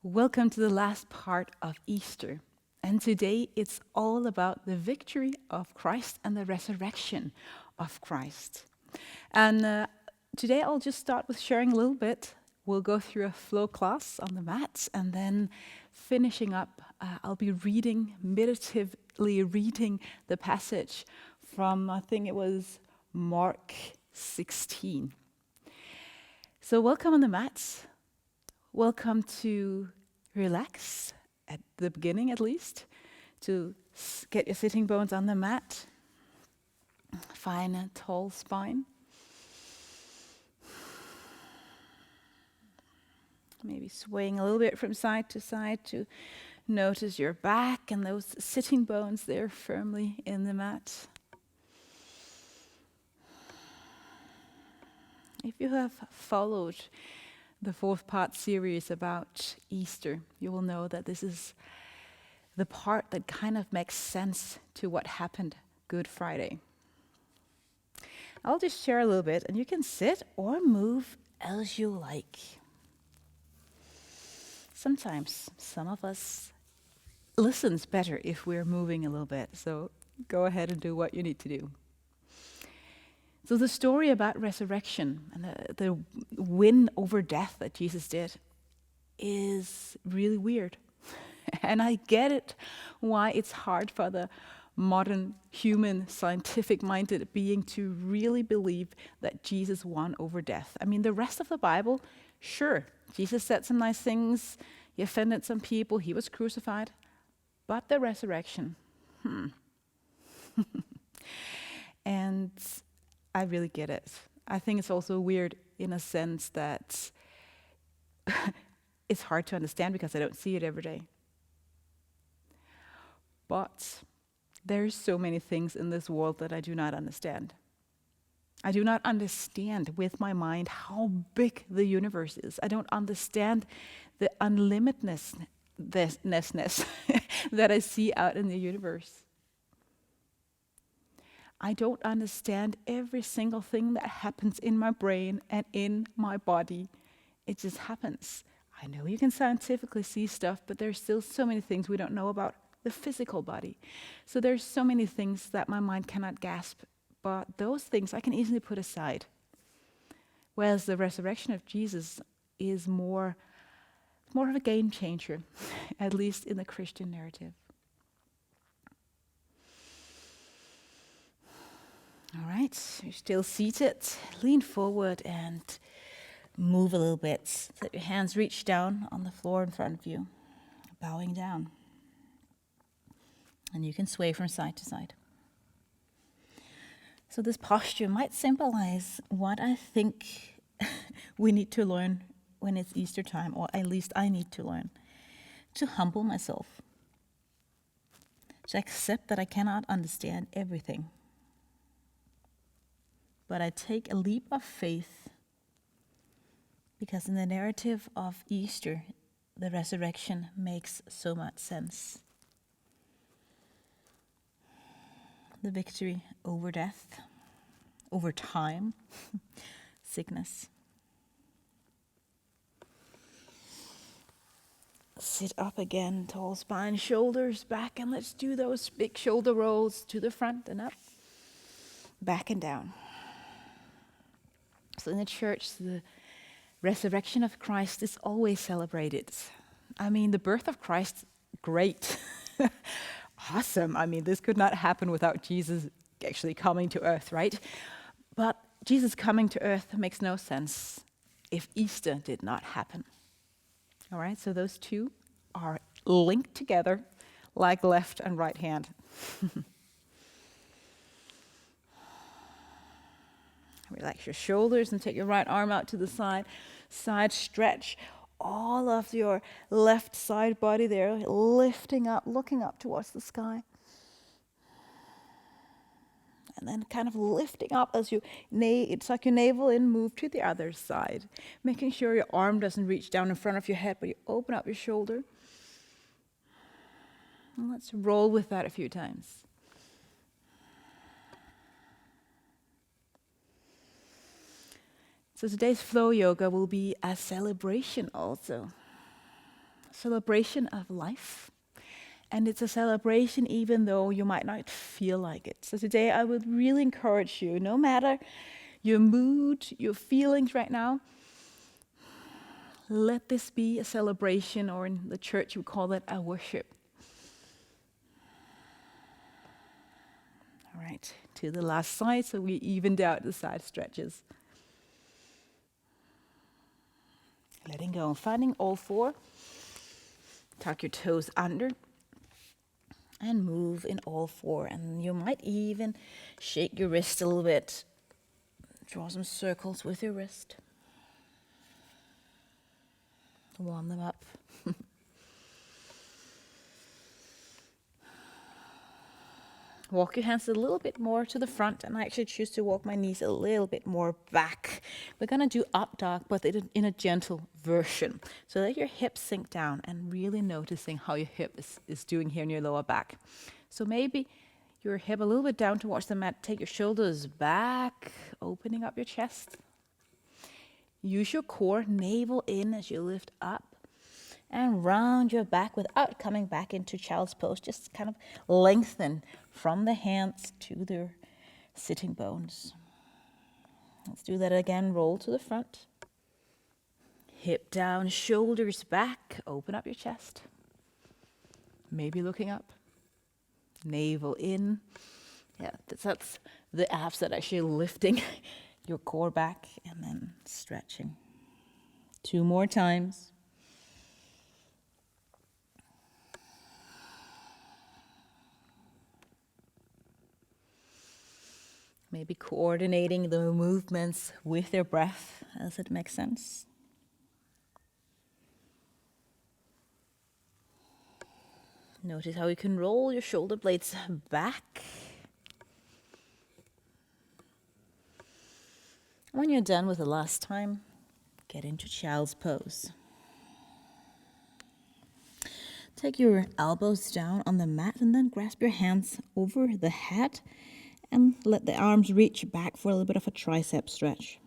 Welcome to the last part of Easter. And today it's all about the victory of Christ and the resurrection of Christ. And today I'll just start with sharing a little bit. We'll go through a flow class on the mats, and then finishing up, I'll be meditatively reading the passage from, I think it was Mark 16. So welcome on the mats. Welcome to relax, at the beginning at least, to get your sitting bones on the mat. Find a tall spine. Maybe swaying a little bit from side to side to notice your back and those sitting bones there firmly in the mat. If you have followed the 4th-part series about Easter, you will know that this is the part that kind of makes sense to what happened Good Friday. I'll just share a little bit, and you can sit or move as you like. Sometimes some of us listens better if we're moving a little bit, so go ahead and do what you need to do. So the story about resurrection and the win over death that Jesus did is really weird. And I get it, why it's hard for the modern human scientific-minded being to really believe that Jesus won over death. I mean, the rest of the Bible, sure, Jesus said some nice things, he offended some people, he was crucified, but the resurrection, And I really get it. I think it's also weird in a sense that it's hard to understand because I don't see it every day. But there's so many things in this world that I do not understand. I do not understand with my mind how big the universe is. I don't understand the unlimitedness that I see out in the universe. I don't understand every single thing that happens in my brain and in my body. It just happens. I know you can scientifically see stuff, but there's still so many things we don't know about the physical body. So there's so many things that my mind cannot grasp, but those things I can easily put aside. Whereas the resurrection of Jesus is more of a game changer, at least in the Christian narrative. All right, you're still seated. Lean forward and move a little bit. Let your hands reach down on the floor in front of you, bowing down. And you can sway from side to side. So this posture might symbolize what I think we need to learn when it's Easter time, or at least I need to learn. To humble myself. To accept that I cannot understand everything. But I take a leap of faith because in the narrative of Easter, the resurrection makes so much sense. The victory over death, over time, sickness. Sit up again, tall spine, shoulders back, and let's do those big shoulder rolls to the front and up, back and down. So in the church, the resurrection of Christ is always celebrated. I mean, the birth of Christ, great. Awesome. I mean, this could not happen without Jesus actually coming to earth, right? But Jesus coming to earth makes no sense if Easter did not happen. All right, so those two are linked together like left and right hand. Relax your shoulders and take your right arm out to the side. Side stretch. All of your left side body there, lifting up, looking up towards the sky. And then kind of lifting up as you tuck your navel in, move to the other side. Making sure your arm doesn't reach down in front of your head, but you open up your shoulder. And let's roll with that a few times. So today's flow yoga will be a celebration also. celebration of life. And it's a celebration even though you might not feel like it. So today I would really encourage you, no matter your mood, your feelings right now, let this be a celebration, or in the church we call it a worship. All right, to the last side, so we evened out the side stretches. Letting go, finding all four. Tuck your toes under and move in all four. And you might even shake your wrist a little bit. Draw some circles with your wrist. Warm them up. Walk your hands a little bit more to the front, and I actually choose to walk my knees a little bit more back. We're going to do up dog, but in a gentle version. So let your hips sink down and really noticing how your hip is doing here in your lower back. So maybe your hip a little bit down towards the mat. Take your shoulders back, opening up your chest. Use your core, navel in as you lift up. And round your back without coming back into child's pose. Just kind of lengthen from the hands to the sitting bones. Let's do that again. Roll to the front. Hip down, shoulders back. Open up your chest. Maybe looking up. Navel in. Yeah, that's the abs that are actually lifting your core back and then stretching. 2 more times. Maybe coordinating the movements with your breath as it makes sense. Notice how you can roll your shoulder blades back. When you're done with the last time, get into child's pose. Take your elbows down on the mat and then grasp your hands over the head and let the arms reach back for a little bit of a tricep stretch.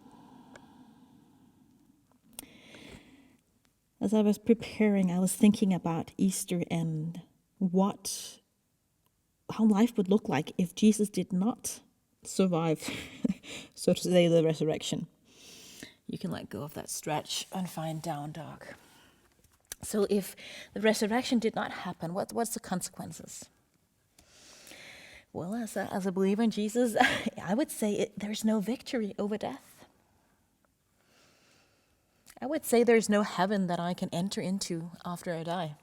As I was preparing, I was thinking about Easter and how life would look like if Jesus did not survive, so to say, the resurrection. You can let go of that stretch and find down dog. So if the resurrection did not happen, what's the consequences? Well, as a believer in Jesus, I would say there's no victory over death. I would say there's no heaven that I can enter into after I die.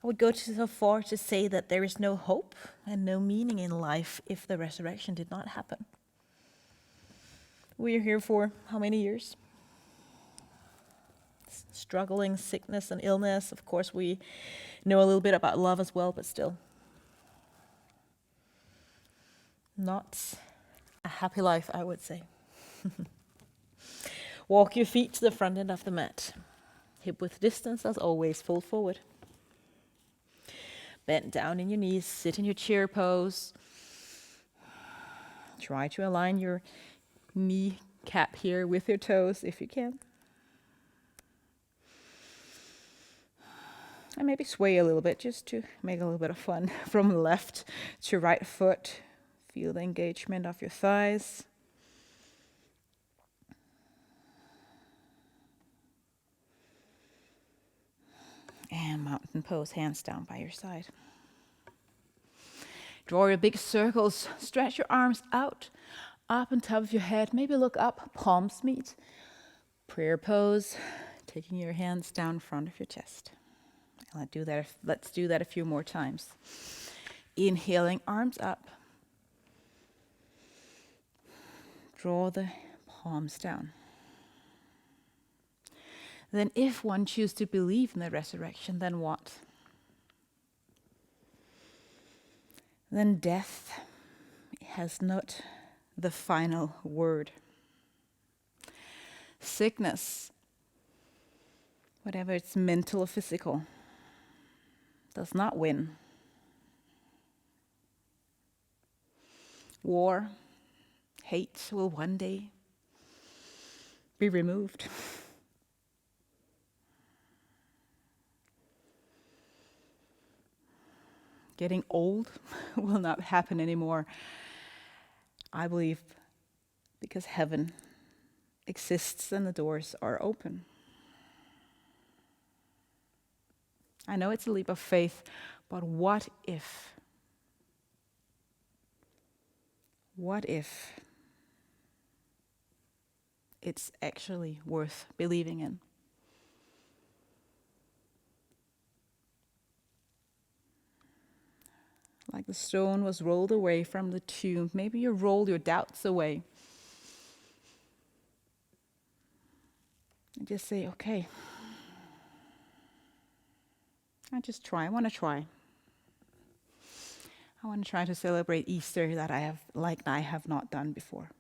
I would go so far to say that there is no hope and no meaning in life if the resurrection did not happen. We are here for how many years? Struggling, sickness and illness. Of course, we know a little bit about love as well, but still. Not a happy life, I would say. Walk your feet to the front end of the mat. Hip width distance, as always, full forward. Bend down in your knees, sit in your chair pose. Try to align your kneecap here with your toes if you can. And maybe sway a little bit just to make a little bit of fun. From left to right foot. Feel the engagement of your thighs. And mountain pose, hands down by your side. Draw your big circles. Stretch your arms out, up on top of your head. Maybe look up, palms meet. Prayer pose, taking your hands down in front of your chest. Let's do that a few more times. Inhaling, arms up. Draw the palms down. Then if one chooses to believe in the resurrection, then what? Then death has not the final word. Sickness, whatever it's mental or physical, does not win. War, hate will one day be removed. getting old will not happen anymore. I believe because heaven exists and the doors are open. I know it's a leap of faith, but what if? What if it's actually worth believing in? Like the stone was rolled away from the tomb. Maybe you roll your doubts away. And just say, okay, I want to try. I want to try to celebrate Easter that I have not done before.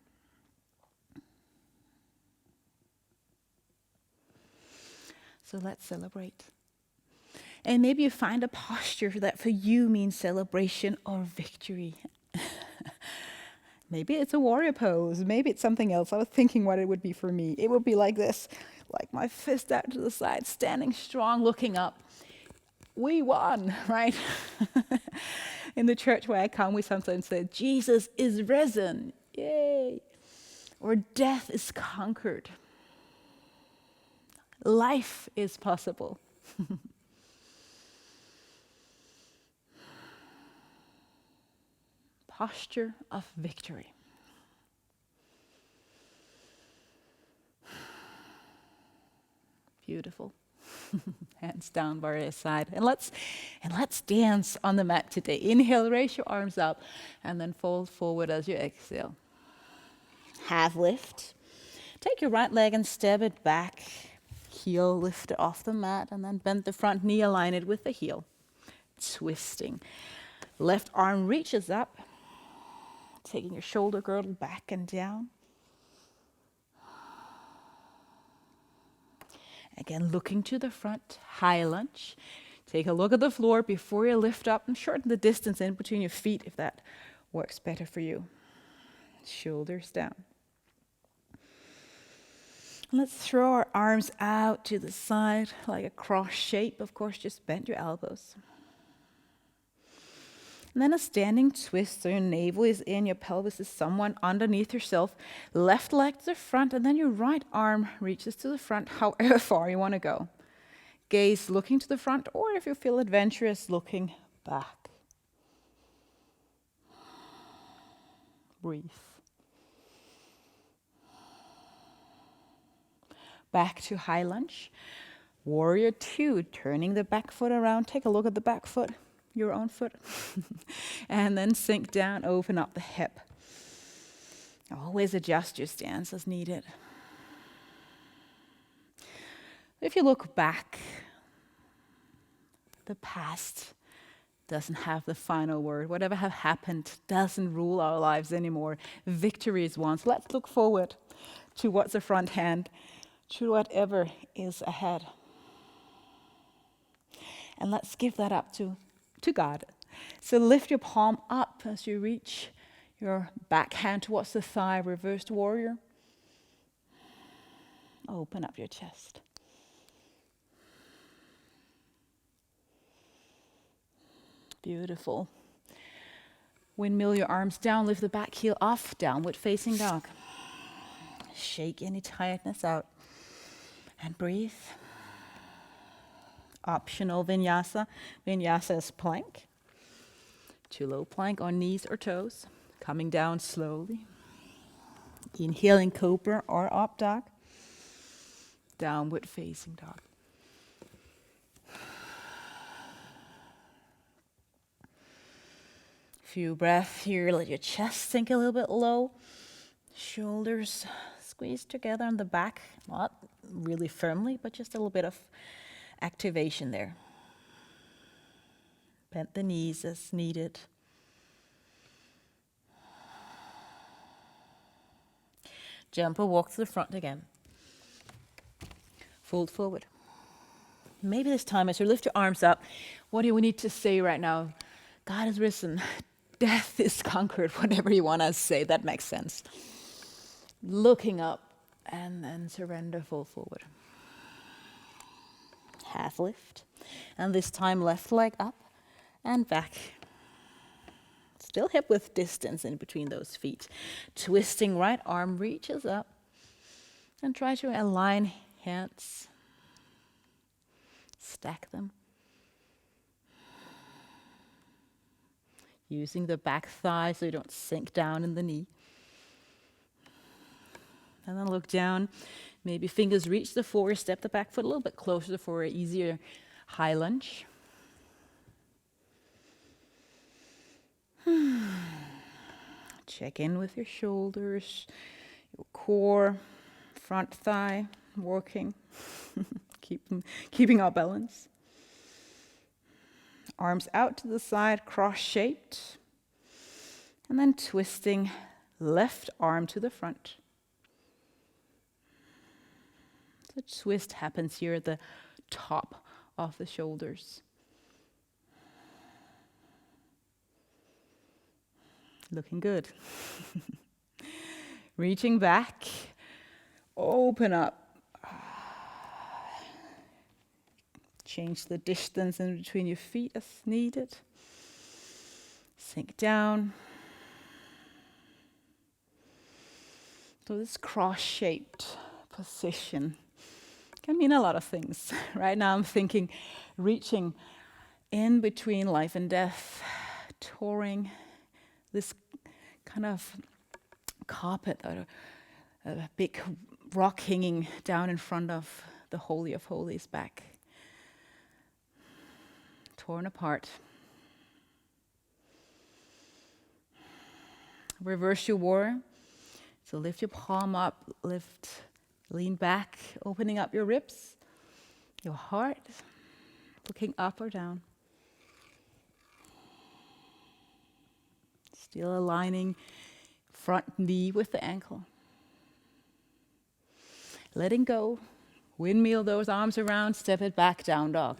So let's celebrate. And maybe you find a posture that for you means celebration or victory. Maybe it's a warrior pose. Maybe it's something else. I was thinking what it would be for me. It would be like this, like my fist out to the side, standing strong, looking up. We won, right? In the church where I come, we sometimes say, Jesus is risen. Yay. Or death is conquered. Life is possible. Posture of victory. Beautiful. Hands down by your side. And let's dance on the mat today. Inhale, raise your arms up, and then fold forward as you exhale. Half lift. Take your right leg and step it back. Heel lift it off the mat, and then bend the front knee, align it with the heel. Twisting. Left arm reaches up. Taking your shoulder girdle back and down. Again, looking to the front, high lunge. Take a look at the floor before you lift up and shorten the distance in between your feet if that works better for you. Shoulders down. Let's throw our arms out to the side like a cross shape. Of course, just bend your elbows. And then a standing twist, so your navel is in, your pelvis is somewhat underneath yourself. Left leg to the front, and then your right arm reaches to the front, however far you want to go. Gaze looking to the front, or if you feel adventurous, looking back. Breathe. Back to high lunge. Warrior 2, turning the back foot around. Take a look at the back foot. Your own foot. And then sink down, open up the hip. Always adjust your stance as needed. If you look back, the past doesn't have the final word. Whatever have happened doesn't rule our lives anymore. Victory is won. So let's look forward to what's the front hand, to whatever is ahead. And let's give that up to God. So lift your palm up as you reach your back hand towards the thigh, reversed warrior. Open up your chest. Beautiful. Windmill your arms down, lift the back heel off, downward facing dog. Shake any tiredness out and breathe. Optional vinyasa. Vinyasa is plank. To low plank on knees or toes. Coming down slowly. Inhaling cobra or up dog. Downward facing dog. Few breaths here. Let your chest sink a little bit low. Shoulders squeeze together on the back. Not really firmly, but just a little bit of activation there. Bend the knees as needed. Jump or walk to the front again. Fold forward. Maybe this time as you lift your arms up, what do we need to say right now? God is risen. Death is conquered. Whatever you want to say, that makes sense. Looking up and then surrender, fold forward. Half lift. And this time left leg up and back. Still hip width distance in between those feet. Twisting right arm reaches up. And try to align hands. Stack them. Using the back thigh so you don't sink down in the knee. And then look down. Maybe fingers reach the floor, step the back foot a little bit closer for an easier high lunge. Check in with your shoulders, your core, front thigh working. Keeping our balance. Arms out to the side, cross-shaped. And then twisting left arm to the front. The twist happens here at the top of the shoulders. Looking good. Reaching back, open up. Change the distance in between your feet as needed. Sink down. So this cross-shaped position can mean a lot of things. Right now I'm thinking reaching in between life and death, touring this kind of carpet, a big rock hanging down in front of the Holy of Holies back. Torn apart. Reverse your warrior. So lift your palm up, lean back, opening up your ribs, your heart, looking up or down. Still aligning front knee with the ankle. Letting go. Windmill those arms around, step it back, down dog.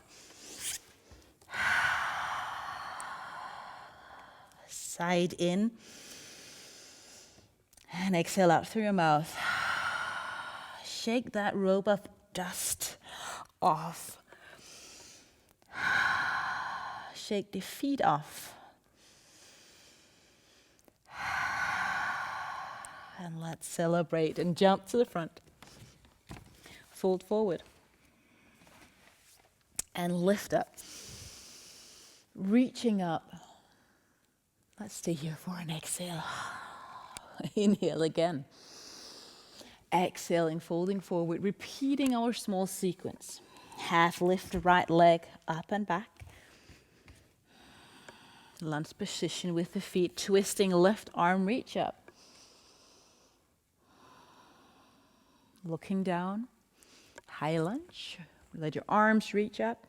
Side in. And exhale out through your mouth. Shake that robe of dust off. Shake the feet off. And let's celebrate and jump to the front. Fold forward. And lift up. Reaching up. Let's stay here for an exhale. Inhale again. Exhaling, folding forward, repeating our small sequence. Half lift right leg up and back. Lunge position with the feet, twisting left arm, reach up. Looking down, high lunge. Let your arms reach up.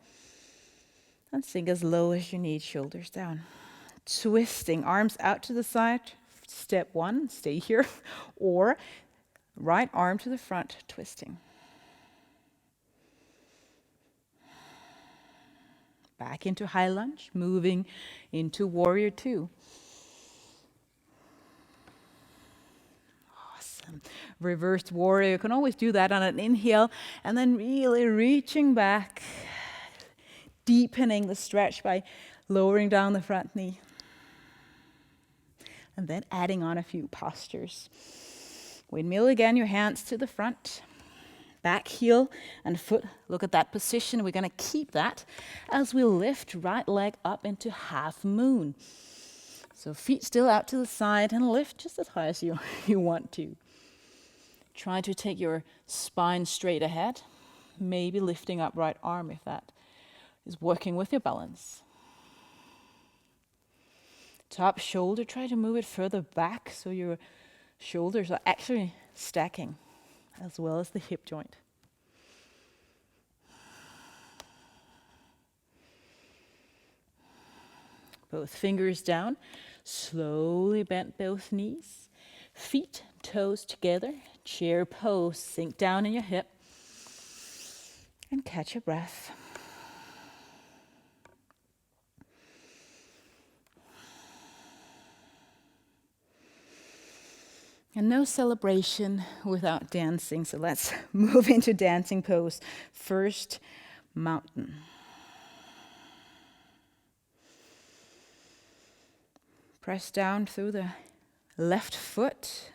And sink as low as you need, shoulders down. Twisting, arms out to the side. Step one, stay here. Or right arm to the front, twisting. Back into high lunge, moving into warrior two. Awesome. Reversed warrior, you can always do that on an inhale, and then really reaching back, deepening the stretch by lowering down the front knee. And then adding on a few postures. Windmill again, your hands to the front. Back heel and foot, look at that position. We're going to keep that as we lift right leg up into half moon. So feet still out to the side and lift just as high as you want to. Try to take your spine straight ahead. Maybe lifting up right arm if that is working with your balance. Top shoulder, try to move it further back so your shoulders are actually stacking as well as the hip joint. Both fingers down, slowly bend both knees, feet, toes together, chair pose, sink down in your hip, and catch your breath. And no celebration without dancing, so let's move into dancing pose. First, mountain. Press down through the left foot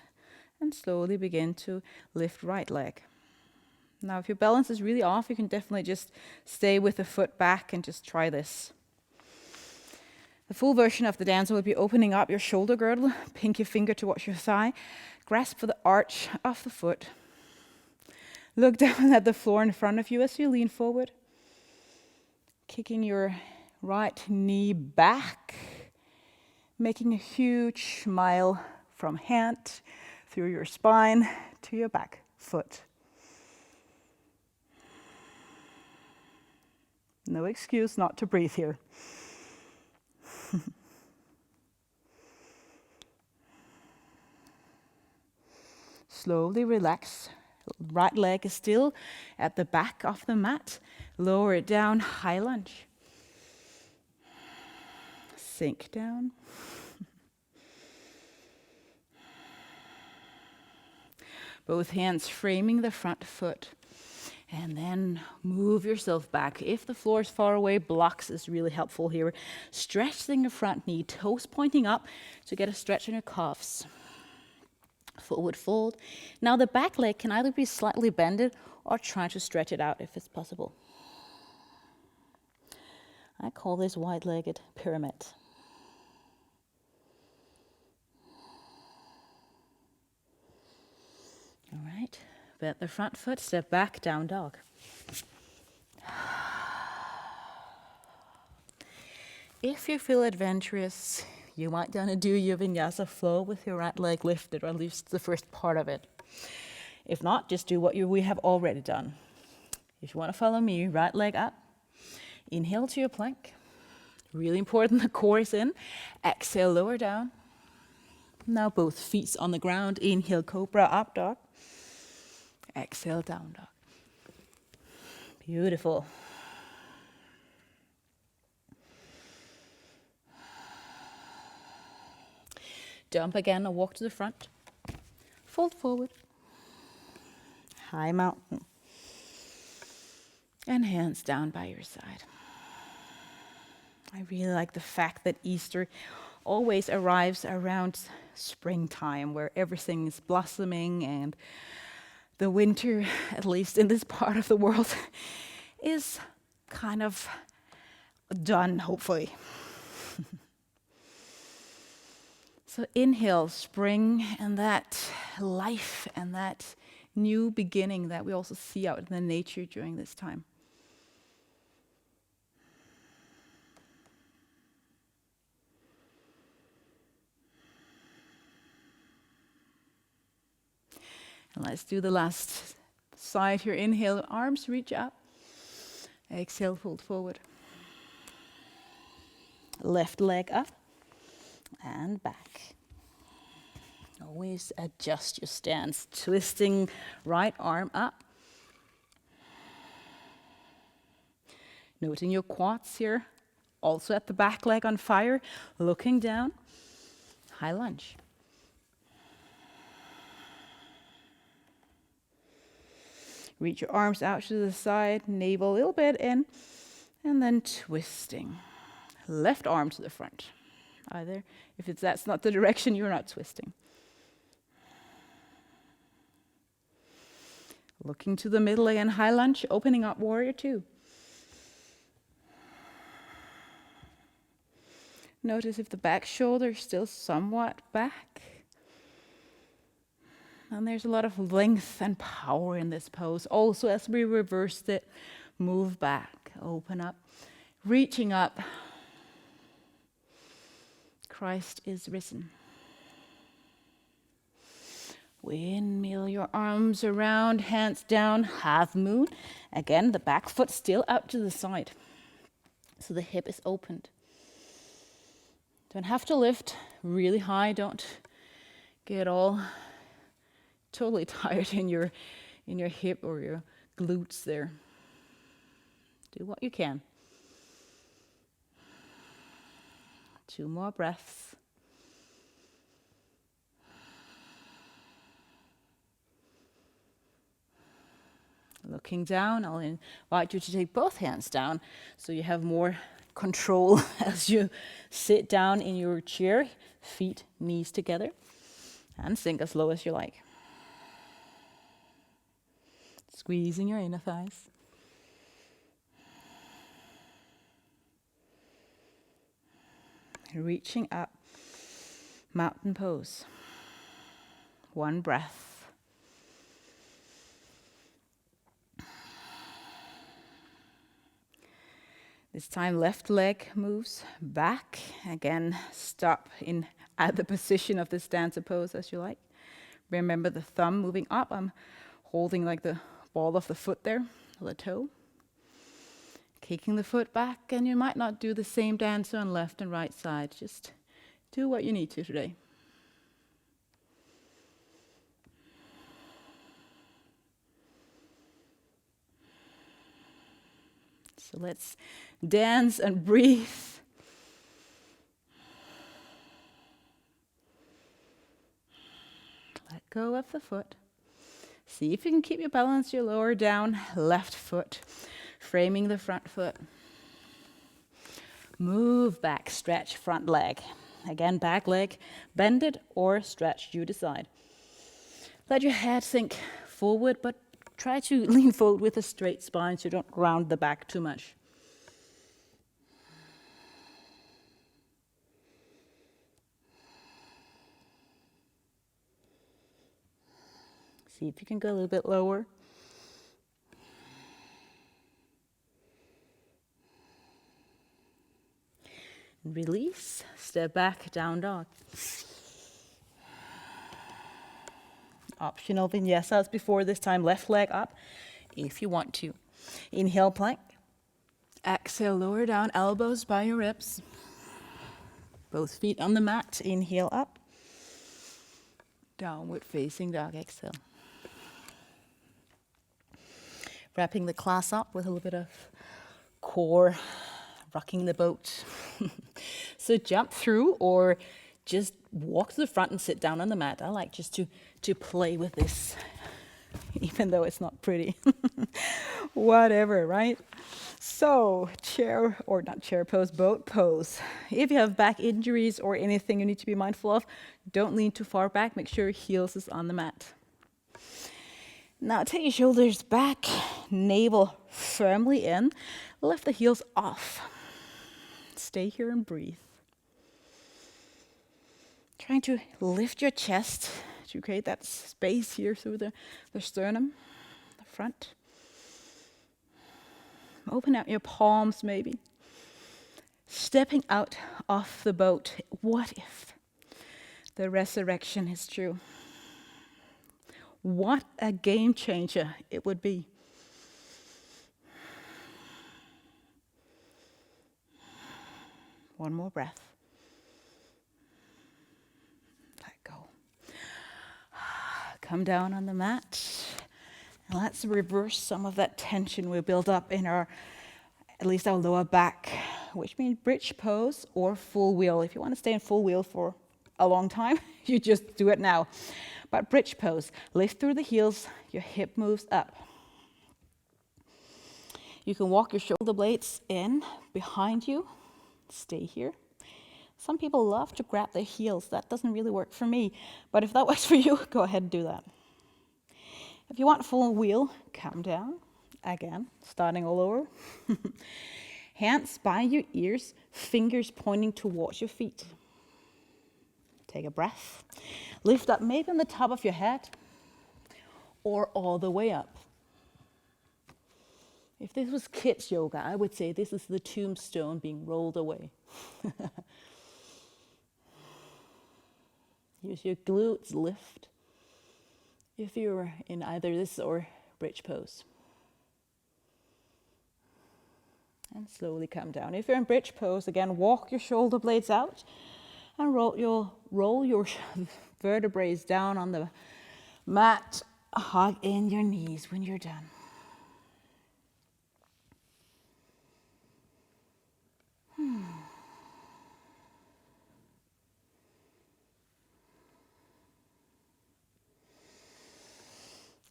and slowly begin to lift right leg. Now, if your balance is really off, you can definitely just stay with the foot back and just try this. The full version of the dance will be opening up your shoulder girdle, pinky finger towards your thigh, grasp for the arch of the foot. Look down at the floor in front of you as you lean forward, kicking your right knee back, making a huge smile from hand through your spine to your back foot. No excuse not to breathe here. Slowly relax. Right leg is still at the back of the mat. Lower it down, high lunge. Sink down. Both hands framing the front foot. And then move yourself back. If the floor is far away, blocks is really helpful here. Stretching the front knee, toes pointing up to get a stretch in your calves. Forward fold. Now the back leg can either be slightly bended or try to stretch it out if it's possible. I call this wide-legged pyramid. All right. Bend the front foot, step back, down dog. If you feel adventurous, you might want to do your Vinyasa flow with your right leg lifted, or at least the first part of it. If not, just do what we have already done. If you want to follow me, right leg up. Inhale to your plank. Really important, the core is in. Exhale, lower down. Now both feet on the ground. Inhale, cobra, up dog. Exhale, down dog. Beautiful. Jump again and walk to the front. Fold forward. High mountain. And hands down by your side. I really like the fact that Easter always arrives around springtime, where everything is blossoming and the winter, at least in this part of the world, is kind of done, hopefully. So inhale, spring, and that life and that new beginning that we also see out in the nature during this time. And let's do the last side here. Inhale, arms reach up. Exhale, fold forward. Left leg up and back. Always adjust your stance. Twisting right arm up. Noting your quads here. Also at the back leg on fire. Looking down. High lunge. Reach your arms out to the side, navel a little bit in, and then twisting. Left arm to the front. Either, if that's not the direction, you're not twisting. Looking to the middle again, high lunge, opening up warrior two. Notice if the back shoulder is still somewhat back. And there's a lot of length and power in this pose. Also, as we reversed it, move back, open up, reaching up. Christ is risen. Windmill your arms around, hands down, half moon. Again, the back foot still out to the side. So the hip is opened. Don't have to lift really high. Don't get all totally tired in your hip or your glutes there. Do what you can. 2 more breaths. Looking down, I'll invite you to take both hands down so you have more control as you sit down in your chair, feet, knees together, and sink as low as you like. Squeezing your inner thighs. Reaching up, mountain pose. One breath. This time left leg moves back. Again, stop in at the position of the stanza pose as you like. Remember the thumb moving up. I'm holding like the ball of the foot there, the toe. Kicking the foot back, and you might not do the same dance on left and right side. Just do what you need to today. So let's dance and breathe. Let go of the foot. See if you can keep your balance, your lower down, left foot, framing the front foot. Move back, stretch front leg. Again, back leg, bend it or stretch, you decide. Let your head sink forward, but try to lean forward with a straight spine so you don't round the back too much. See if you can go a little bit lower. Release, step back, down dog. Optional vinyasas before this time, left leg up if you want to. Inhale, plank. Exhale, lower down, elbows by your ribs. Both feet on the mat, inhale up. Downward facing dog, exhale. Wrapping the class up with a little bit of core, rocking the boat. So jump through or just walk to the front and sit down on the mat. I like just to play with this, even though it's not pretty. Whatever, right? So chair, or not chair pose, boat pose. If you have back injuries or anything you need to be mindful of, don't lean too far back. Make sure your heels is on the mat. Now take your shoulders back, navel firmly in, lift the heels off. Stay here and breathe. Trying to lift your chest to create that space here through the sternum, the front. Open out your palms maybe. Stepping out of the boat. What if the resurrection is true? What a game changer it would be. One more breath. Let go. Come down on the mat. And let's reverse some of that tension we built up in at least our lower back, which means bridge pose or full wheel. If you want to stay in full wheel for a long time, you just do it now. But bridge pose, lift through the heels, your hip moves up. You can walk your shoulder blades in behind you. Stay here. Some people love to grab their heels. That doesn't really work for me. But if that works for you, go ahead and do that. If you want full wheel, come down. Again, starting all over. Hands by your ears, fingers pointing towards your feet. Take a breath. Lift up maybe on the top of your head or all the way up. If this was kids yoga, I would say this is the tombstone being rolled away. Use your glutes, lift. If you're in either this or bridge pose. And slowly come down. If you're in bridge pose, again, walk your shoulder blades out and roll your vertebrae down on the mat. Hug in your knees when you're done.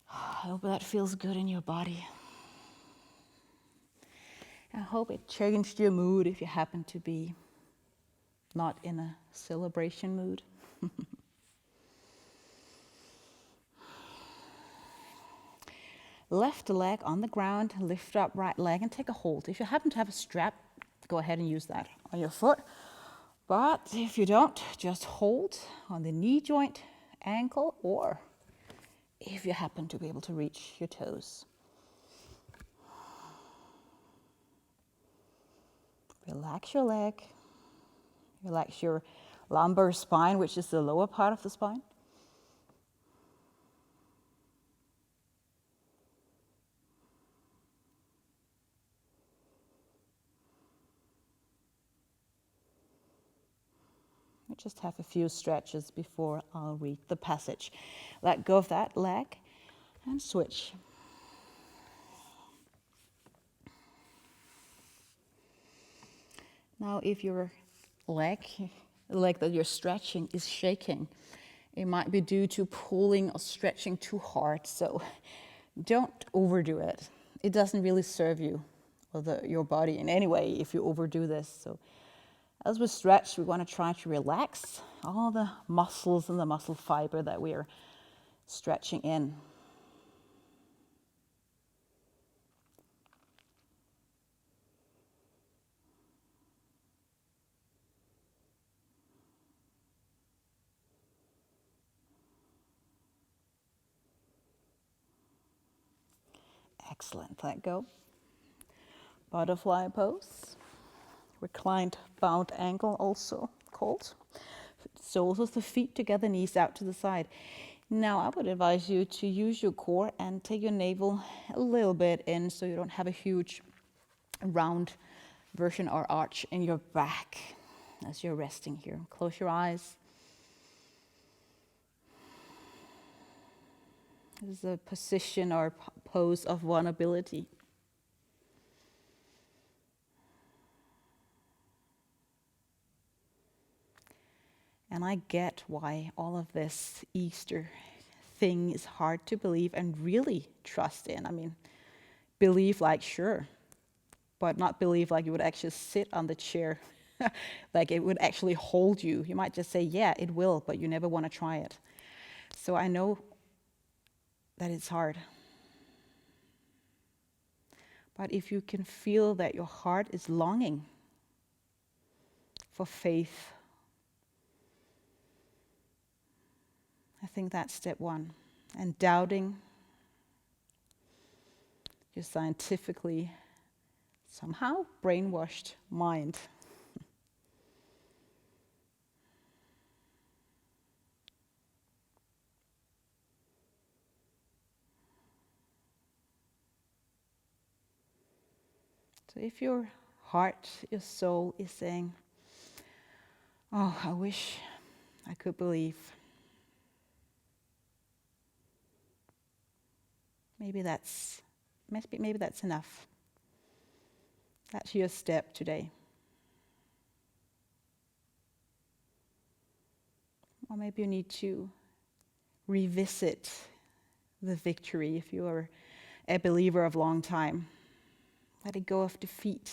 I hope that feels good in your body. I hope it changed your mood if you happen to be not in a celebration mood. Left leg on the ground, lift up right leg and take a hold. If you happen to have a strap, go ahead and use that on your foot. But if you don't, just hold on the knee joint, ankle, or if you happen to be able to reach your toes. Relax your leg. Relax your lumbar spine, which is the lower part of the spine. We just have a few stretches before I'll read the passage. Let go of that leg and switch. Now, if your leg, the leg that you're stretching, is shaking, it might be due to pulling or stretching too hard. So don't overdo it. It doesn't really serve you or your body in any way if you overdo this. So as we stretch, we want to try to relax all the muscles and the muscle fiber that we are stretching in. Excellent, let go. Butterfly pose. Reclined bound angle also called. Soles of the feet together, knees out to the side. Now I would advise you to use your core and take your navel a little bit in so you don't have a huge round version or arch in your back as you're resting here. Close your eyes. This is a position or pose of vulnerability. And I get why all of this Easter thing is hard to believe and really trust in. I mean, believe like sure, but not believe like you would actually sit on the chair, like it would actually hold you. You might just say, yeah, it will, but you never want to try it. So I know that it's hard. But if you can feel that your heart is longing for faith, I think that's step one. And doubting your scientifically somehow brainwashed mind. So if your heart, your soul is saying, oh, I wish I could believe, maybe that's enough. That's your step today. Or maybe you need to revisit the victory if you are a believer of long time. Let it go of defeat.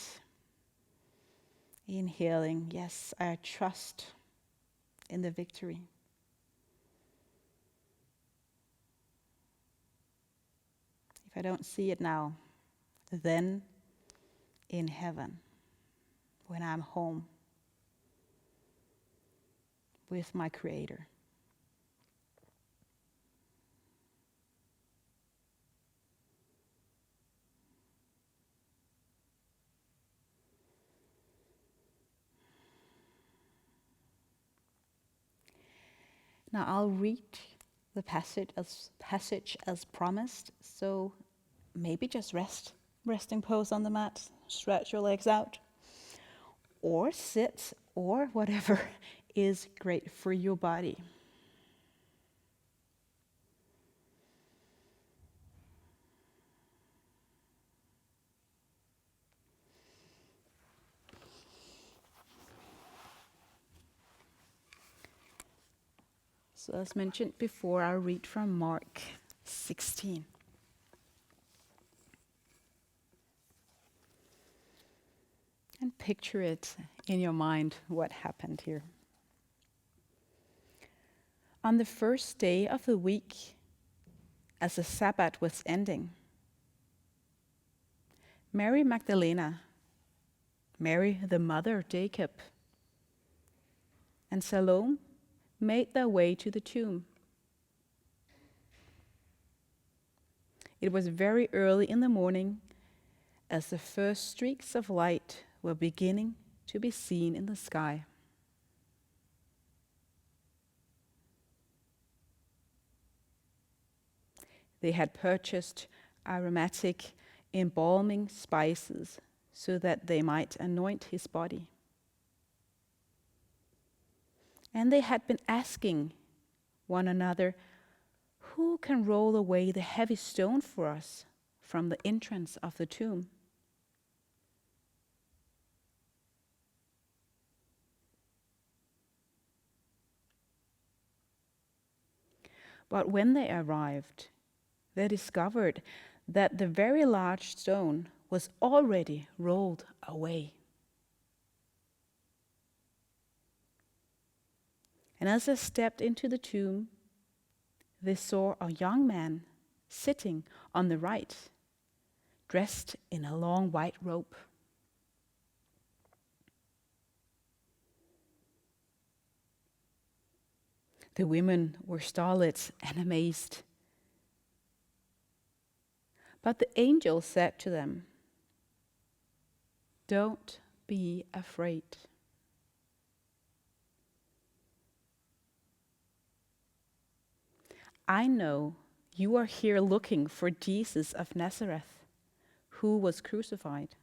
Inhaling, yes, I trust in the victory. If I don't see it now, then in heaven, when I'm home with my Creator. Now I'll read the passage as promised, so maybe just resting pose on the mat, stretch your legs out, or sit, or whatever is great for your body. So as mentioned before, I'll read from Mark 16. picture it in your mind what happened here. On the first day of the week, as the Sabbath was ending, Mary Magdalena, Mary the mother of Jacob, and Salome made their way to the tomb. It was very early in the morning, as the first streaks of light were beginning to be seen in the sky. They had purchased aromatic, embalming spices so that they might anoint his body. And they had been asking one another, "Who can roll away the heavy stone for us from the entrance of the tomb?" But when they arrived, they discovered that the very large stone was already rolled away. And as they stepped into the tomb, they saw a young man sitting on the right, dressed in a long white robe. The women were startled and amazed. But the angel said to them, "Don't be afraid. I know you are here looking for Jesus of Nazareth, who was crucified.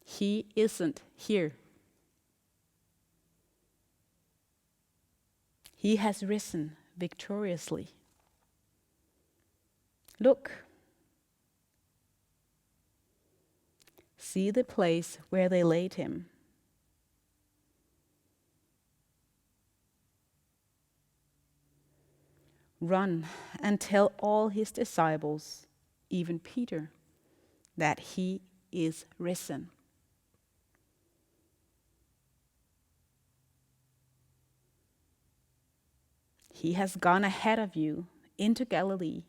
He isn't here. He has risen victoriously. Look, see the place where they laid him. Run and tell all his disciples, even Peter, that he is risen. He has gone ahead of you into Galilee,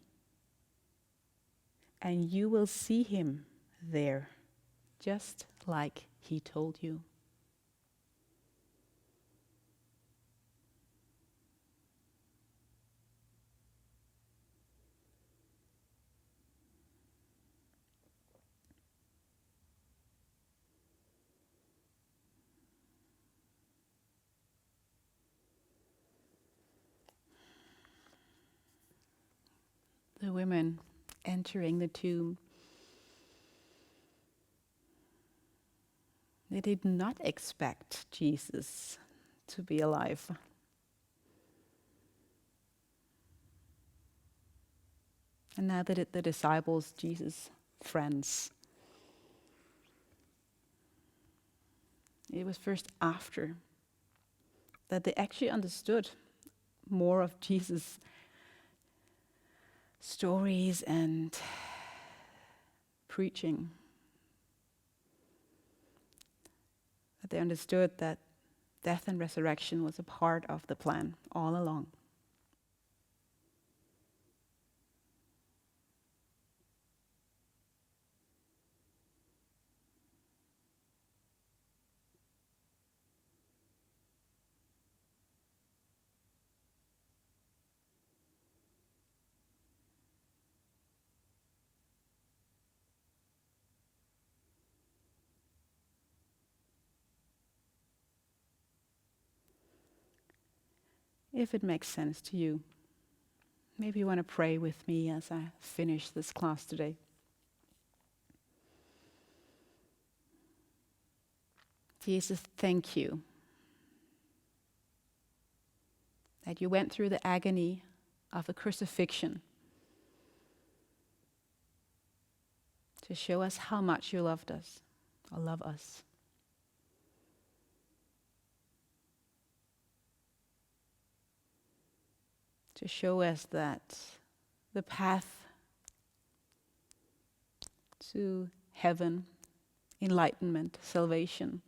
and you will see him there, just like he told you." The women entering the tomb, they did not expect Jesus to be alive. And now that the disciples, Jesus' friends, it was first after that they actually understood more of Jesus' stories and preaching. That they understood that death and resurrection was a part of the plan all along. If it makes sense to you, maybe you want to pray with me as I finish this class today. Jesus, thank you that you went through the agony of the crucifixion to show us how much you loved us, or love us. To show us that the path to heaven, enlightenment, salvation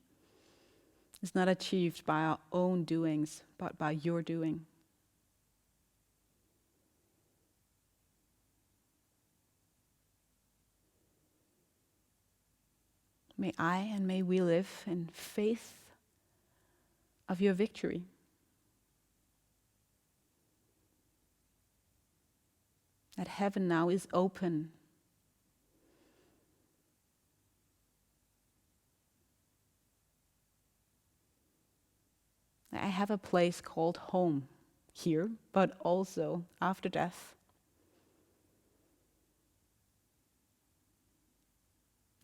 is not achieved by our own doings, but by your doing. May I and may we live in faith of your victory. That heaven now is open. I have a place called home here, but also after death.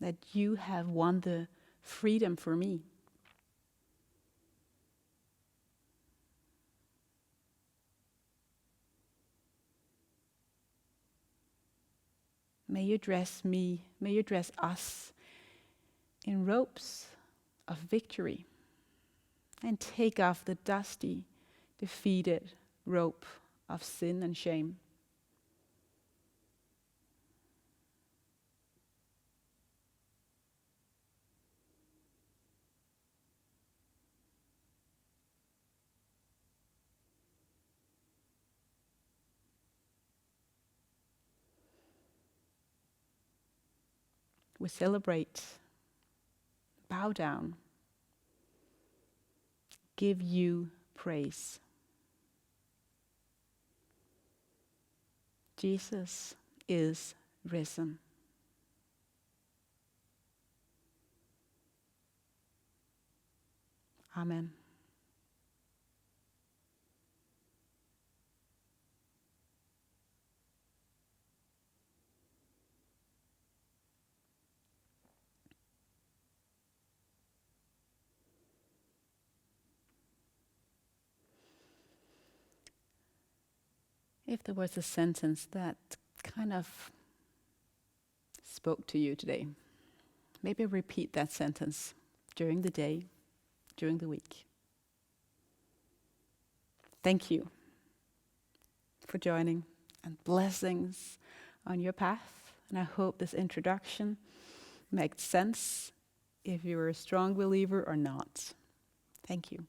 That you have won the freedom for me. May you dress me, may you dress us in robes of victory and take off the dusty, defeated robe of sin and shame. We celebrate, bow down, give you praise. Jesus is risen. Amen. If there was a sentence that kind of spoke to you today, maybe repeat that sentence during the day, during the week. Thank you for joining, and blessings on your path. And I hope this introduction makes sense if you're a strong believer or not. Thank you.